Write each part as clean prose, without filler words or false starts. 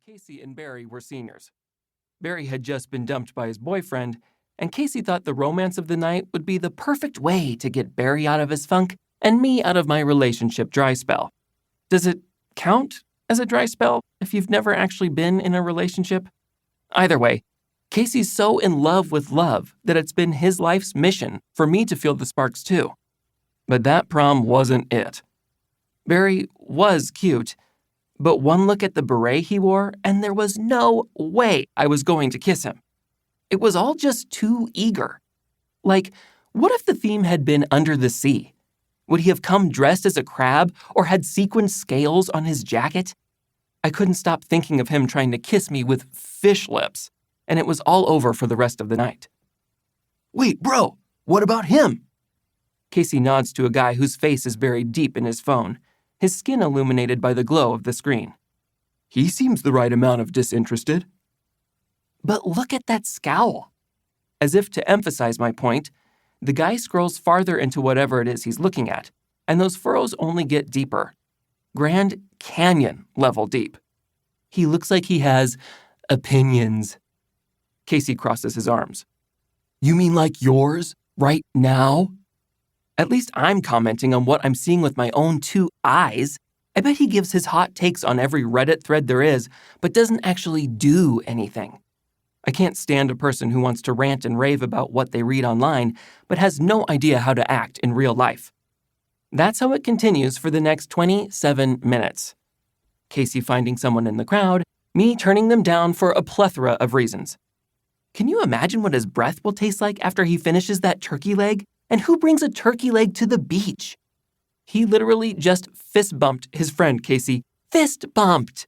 Casey and Barry were seniors. Barry had just been dumped by his boyfriend, and Casey thought the romance of the night would be the perfect way to get Barry out of his funk and me out of my relationship dry spell. Does it count as a dry spell if you've never actually been in a relationship? Either way, Casey's so in love with love that it's been his life's mission for me to feel the sparks too. But that prom wasn't it. Barry was cute, but one look at the beret he wore and there was no way I was going to kiss him. It was all just too eager. Like, what if the theme had been under the sea? Would he have come dressed as a crab or had sequined scales on his jacket? I couldn't stop thinking of him trying to kiss me with fish lips, and it was all over for the rest of the night. Wait, bro, what about him? Casey nods to a guy whose face is buried deep in his phone, his skin illuminated by the glow of the screen. He seems the right amount of disinterested. But look at that scowl. As if to emphasize my point, the guy scrolls farther into whatever it is he's looking at, and those furrows only get deeper. Grand Canyon level deep. He looks like he has opinions. Casey crosses his arms. You mean like yours, right now? At least I'm commenting on what I'm seeing with my own two eyes. I bet he gives his hot takes on every Reddit thread there is, but doesn't actually do anything. I can't stand a person who wants to rant and rave about what they read online, but has no idea how to act in real life. That's how it continues for the next 27 minutes. Casey finding someone in the crowd, me turning them down for a plethora of reasons. Can you imagine what his breath will taste like after he finishes that turkey leg? And who brings a turkey leg to the beach? He literally just fist bumped his friend Casey. Fist bumped!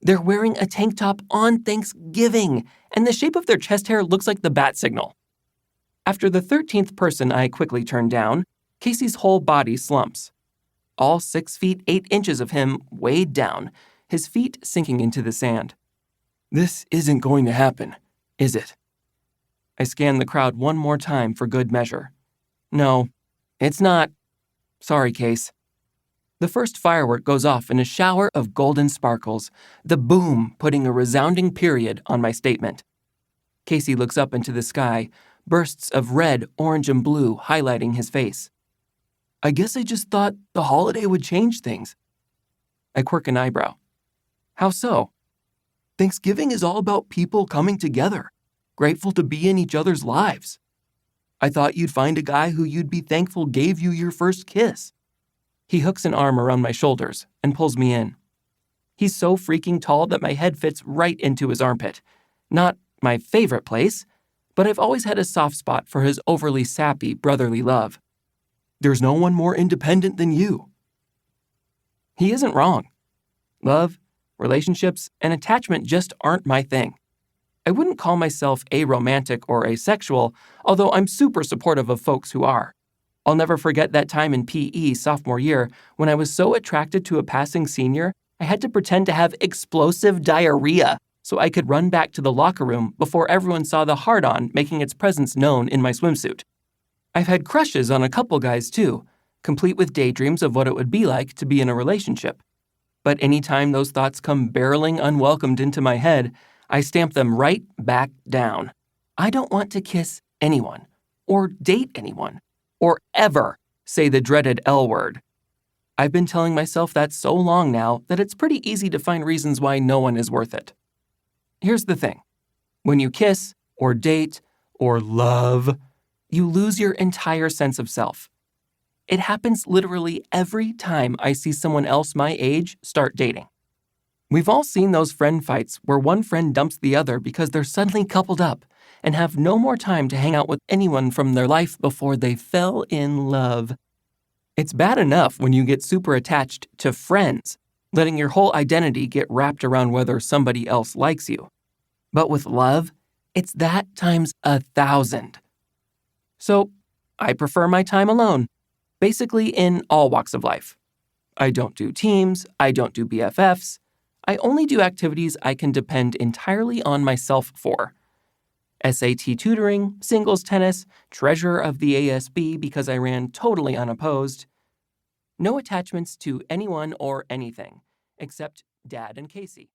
They're wearing a tank top on Thanksgiving, and the shape of their chest hair looks like the bat signal. After the 13th person I quickly turned down, Casey's whole body slumps. All 6 feet 8 inches of him weighed down, his feet sinking into the sand. This isn't going to happen, is it? I scan the crowd one more time for good measure. No, it's not. Sorry, Case. The first firework goes off in a shower of golden sparkles, the boom putting a resounding period on my statement. Casey looks up into the sky, bursts of red, orange, and blue highlighting his face. I guess I just thought the holiday would change things. I quirk an eyebrow. How so? Thanksgiving is all about people coming together, grateful to be in each other's lives. I thought you'd find a guy who you'd be thankful gave you your first kiss. He hooks an arm around my shoulders and pulls me in. He's so freaking tall that my head fits right into his armpit. Not my favorite place, but I've always had a soft spot for his overly sappy brotherly love. There's no one more independent than you. He isn't wrong. Love, relationships, and attachment just aren't my thing. I wouldn't call myself aromantic or asexual, although I'm super supportive of folks who are. I'll never forget that time in PE sophomore year when I was so attracted to a passing senior, I had to pretend to have explosive diarrhea so I could run back to the locker room before everyone saw the hard-on making its presence known in my swimsuit. I've had crushes on a couple guys too, complete with daydreams of what it would be like to be in a relationship. But anytime those thoughts come barreling unwelcomed into my head, I stamp them right back down. I don't want to kiss anyone, or date anyone, or ever say the dreaded L word. I've been telling myself that so long now that it's pretty easy to find reasons why no one is worth it. Here's the thing. When you kiss, or date, or love, you lose your entire sense of self. It happens literally every time I see someone else my age start dating. We've all seen those friend fights where one friend dumps the other because they're suddenly coupled up and have no more time to hang out with anyone from their life before they fell in love. It's bad enough when you get super attached to friends, letting your whole identity get wrapped around whether somebody else likes you. But with love, it's that times 1,000. So, I prefer my time alone, basically in all walks of life. I don't do teams, I don't do BFFs. I only do activities I can depend entirely on myself for. SAT tutoring, singles tennis, treasurer of the ASB because I ran totally unopposed. No attachments to anyone or anything, except Dad and Casey.